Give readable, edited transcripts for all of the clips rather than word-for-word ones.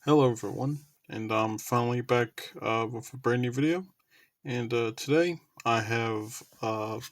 Hello everyone, and I'm finally back with a brand new video. And today I have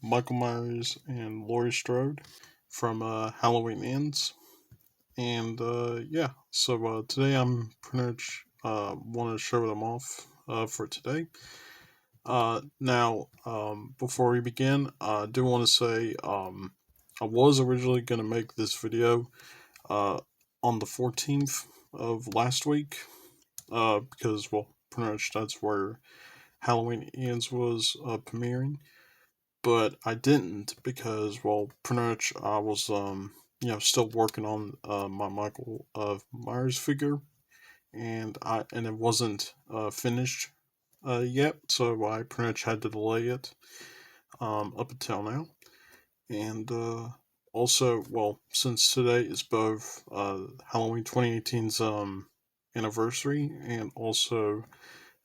Michael Myers and Laurie Strode from Halloween Ends. And yeah, so today I'm pretty much want to show them off for today. Now, before we begin, I do want to say I was originally going to make this video uh, on the 14th of last week because, well, pretty much that's where Halloween Ends was premiering. But I didn't because, well, pretty much I was, still working on my Michael Myers figure, and it wasn't finished yet, so I pretty much had to delay it up until now. And also, well, since today is both Halloween 2018's anniversary and also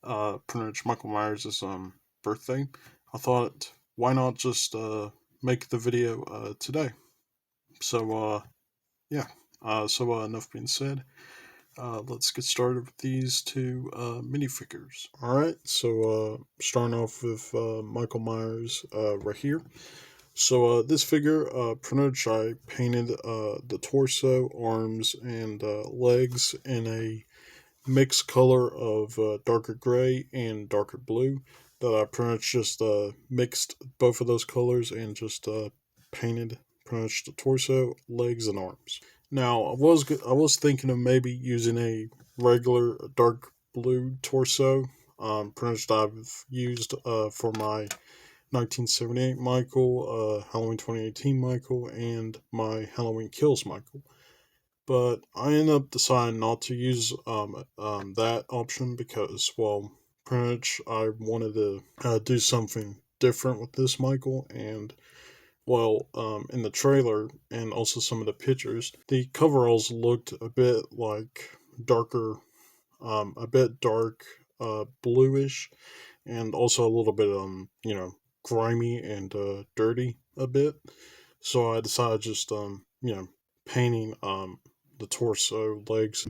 pretty much Michael Myers' birthday, I thought why not just make the video today. So yeah. So enough being said. Let's get started with these two minifigures. All right. So starting off with Michael Myers right here. So this figure, pretty much I painted the torso, arms, and legs in a mixed color of darker gray and darker blue. That I pretty much just mixed both of those colors and just painted pretty much the torso, legs, and arms. Now I was thinking of maybe using a regular dark blue torso. Pretty much that I've used for my 1978 Michael, Halloween 2018 Michael, and my Halloween Kills Michael. But I ended up deciding not to use that option because, well, pretty much I wanted to do something different with this Michael, and well, in the trailer and also some of the pictures, the coveralls looked a bit like darker, a bit dark, bluish, and also a little bit, grimy and dirty a bit. So I decided just, painting the torso, legs.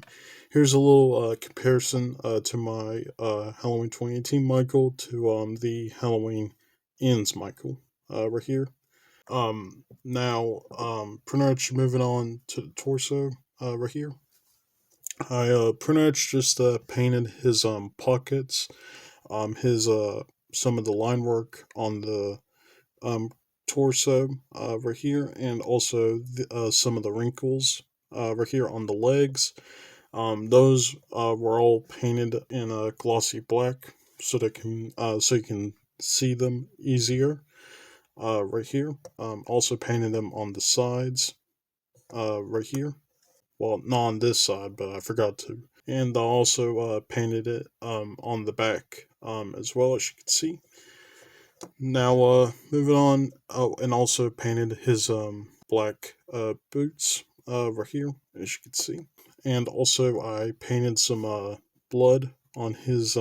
Here's a little comparison to my Halloween 2018 Michael to the Halloween Ends Michael right here. Now, pretty much moving on to the torso right here. I pretty much just painted his pockets, his some of the line work on the um torso right here, and also some of the wrinkles right here on the legs. Those were all painted in a glossy black, so they can so you can see them easier. Right here. Also painted them on the sides. Right here. Well, not on this side, but I forgot to. And I also painted it on the back as well, as you can see. Now, moving on. Oh, and also painted his black boots right here, as you can see. And also, I painted some blood on his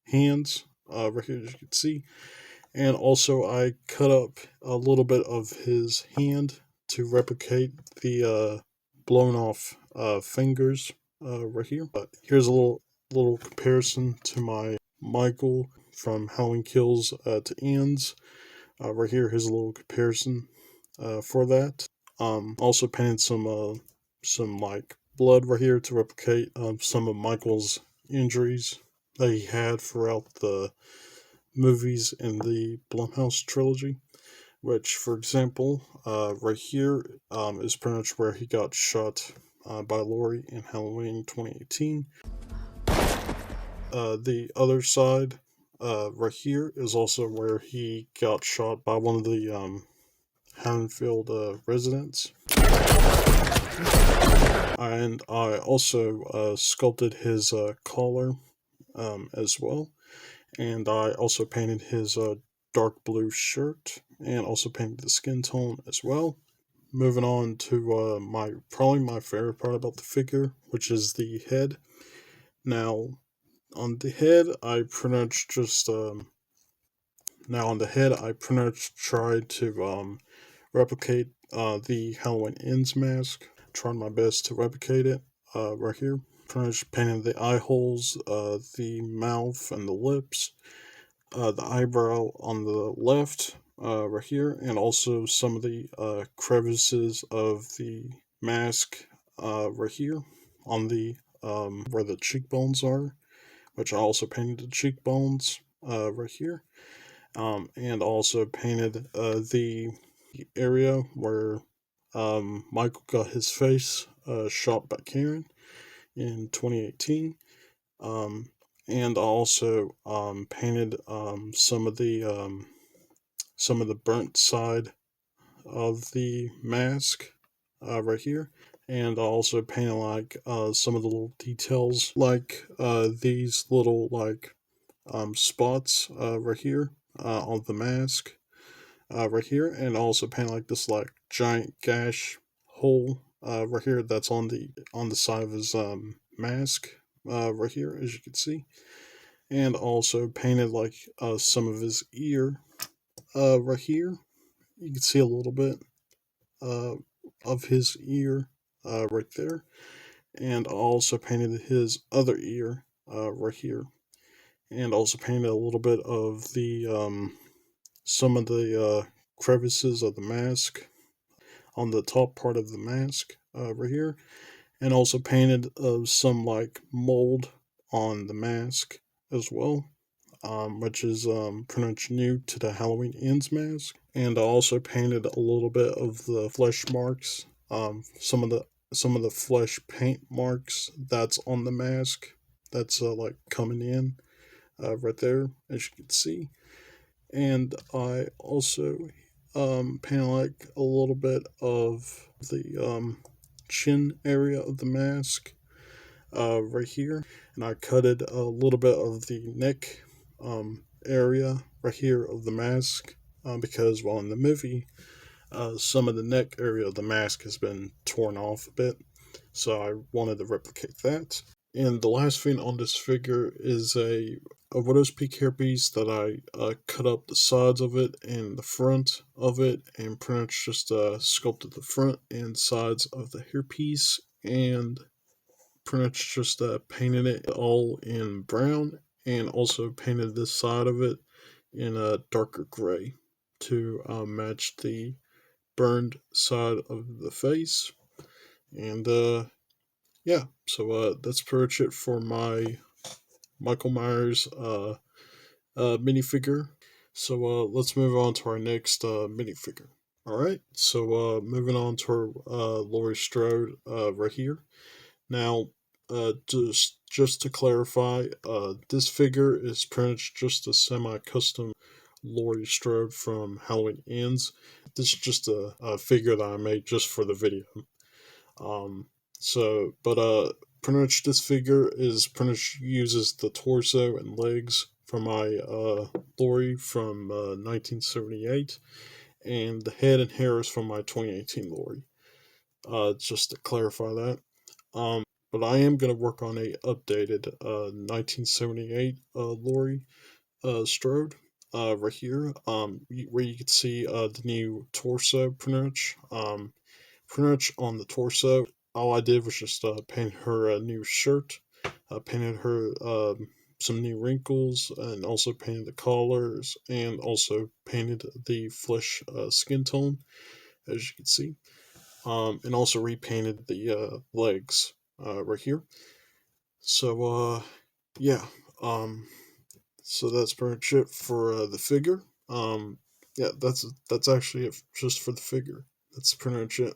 hands right here, as you can see. And also, I cut up a little bit of his hand to replicate the blown off fingers right here. But here's a little comparison to my Michael from Halloween Kills to Ends. Right here, here's a little comparison for that. Also painted some like blood right here to replicate some of Michael's injuries that he had throughout the movies in the Blumhouse trilogy. Which, for example, right here is pretty much where he got shot by Laurie in Halloween 2018. The other side, right here, is also where he got shot by one of the Haddonfield residents. And I also sculpted his collar as well. And I also painted his dark blue shirt and also painted the skin tone as well. Moving on to my probably my favorite part about the figure, which is the head. Now, on the head, I pretty much just now on the head, I pretty much tried to replicate the Halloween Ends mask. Tried my best to replicate it right here. pretty much painted the eye holes, the mouth and the lips, the eyebrow on the left, right here, and also some of the crevices of the mask, right here, on the where the cheekbones are, which I also painted the cheekbones, right here, and also painted the area where Michael got his face shot by Karen in 2018. Um, and I also painted some of the burnt side of the mask, right here. And I also painted like some of the little details, like these little like spots right here on the mask, right here, and also paint like this like giant gash hole right here that's on the side of his mask, right here, as you can see, and also painted like some of his ear right here. You can see a little bit uh, of his ear right there, and also painted his other ear right here, and also painted a little bit of the some of the crevices of the mask on the top part of the mask right here, and also painted some like mold on the mask as well, which is pretty much new to the Halloween Ends mask. And I also painted a little bit of the flesh marks, some of the flesh paint marks that's on the mask. That's like coming in right there, as you can see. And I also painted like a little bit of the chin area of the mask right here, and I cutted a little bit of the neck area right here of the mask, because while in the movie, some of the neck area of the mask has been torn off a bit, so I wanted to replicate that. And the last thing on this figure is a widow's peak hairpiece that I cut up the sides of it and the front of it, and pretty much just sculpted the front and sides of the hairpiece, and pretty much just painted it all in brown, and also painted this side of it in a darker gray to match the burned side of the face. And yeah, so that's pretty much it for my Michael Myers minifigure. So let's move on to our next minifigure. All right, so moving on to our Laurie Strode right here. Now, just to clarify, this figure is pretty much just a semi-custom Laurie Strode from Halloween Ends. This is just a figure that I made just for the video. Pretty much this figure is pretty much uses the torso and legs from my Laurie from 1978, and the head and hair is from my 2018 Laurie. Just to clarify that. But I am going to work on a updated 1978 Laurie Strode right here, where you can see the new torso pretty much. Pretty much on the torso, all I did was just paint her a new shirt, painted her some new wrinkles, and also painted the collars, and also painted the flesh skin tone, as you can see, and also repainted the legs right here. So yeah, so that's pretty much it for the figure. Yeah, that's actually it just for the figure. That's pretty much it.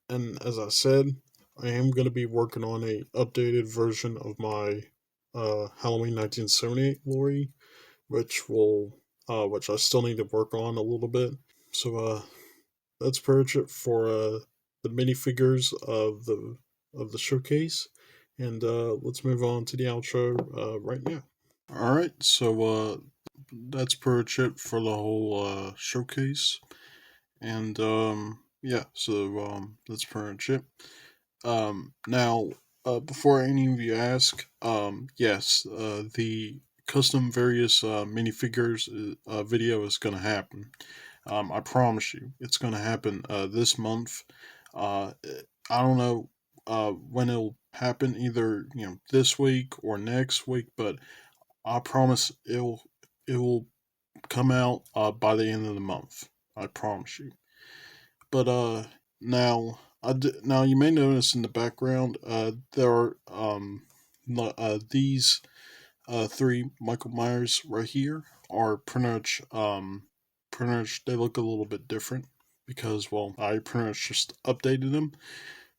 And as I said, I am going to be working on a updated version of my Halloween 1978 Laurie, which I still need to work on a little bit. So that's pretty much it for the minifigures of the showcase, and let's move on to the outro right now. All right, so that's pretty much it for the whole showcase, and yeah, so that's pretty much it. Now, before any of you ask, yes, the custom various minifigures video is gonna happen. I promise you, it's gonna happen this month. I don't know when it'll happen, either this week or next week, but I promise it will come out by the end of the month. I promise you. But now you may notice in the background there are these three Michael Myers right here are pretty much they look a little bit different because, well, I pretty much just updated them.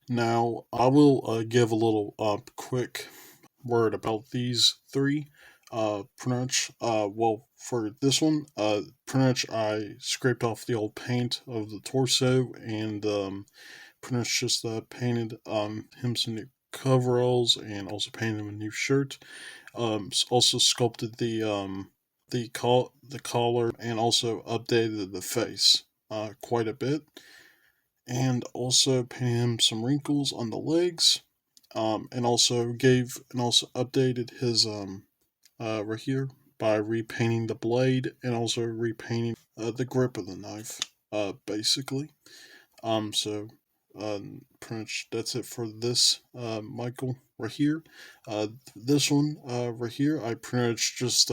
Now I will give a little quick word about these three. Pretty much, well, for this one, pretty much I scraped off the old paint of the torso and pretty much just painted him some new coveralls and also painted him a new shirt. Also sculpted the collar and also updated the face quite a bit, and also painted him some wrinkles on the legs. And also updated his right here by repainting the blade and also repainting the grip of the knife. Basically. So pretty much that's it for this Michael right here. This one right here, I pretty much just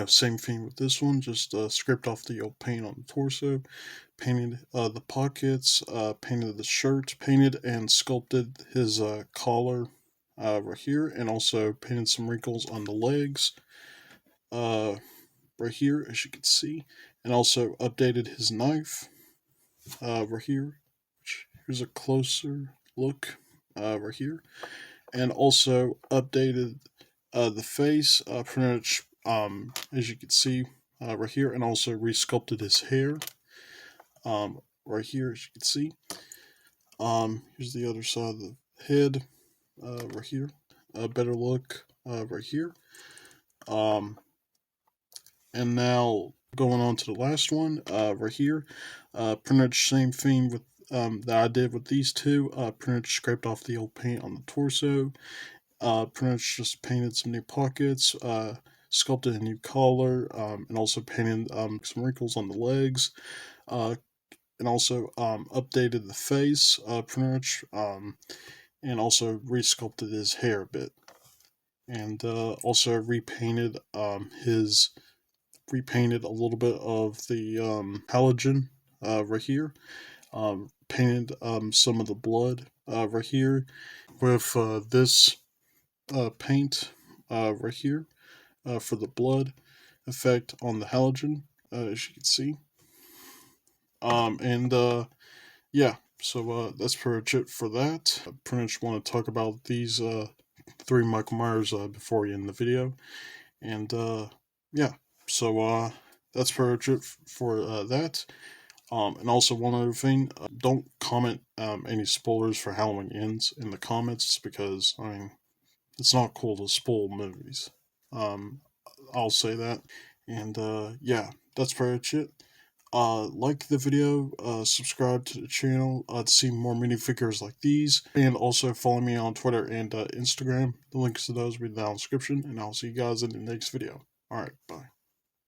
same thing with this one. Just scraped off the old paint on the torso, painted the pockets, painted the shirt, painted and sculpted his collar right here, and also painted some wrinkles on the legs right here, as you can see, and also updated his knife right here. Here's a closer look right here, and also updated the face pretty much as you can see right here, and also resculpted his hair right here, as you can see. Here's the other side of the head right here. A better look right here. And now going on to the last one right here. Pretty much same thing with that I did with these two. Pretty much scraped off the old paint on the torso. Pretty much just painted some new pockets. Sculpted a new collar, and also painted some wrinkles on the legs. And also updated the face, pretty much, and also resculpted his hair a bit, and also repainted a little bit of the halogen right here. Painted some of the blood right here with this paint right here for the blood effect on the halogen, as you can see. And yeah, so that's pretty much it for that. I pretty much want to talk about these three Michael Myers before we end the video. And yeah, so that's pretty much it for that. And also one other thing, don't comment any spoilers for Halloween Ends in the comments, because I mean, it's not cool to spoil movies. I'll say that. And yeah, that's pretty much it. Like the video, subscribe to the channel to see more minifigures like these, and also follow me on Twitter and Instagram. The links to those will be down in the description, and I'll see you guys in the next video. Alright, bye.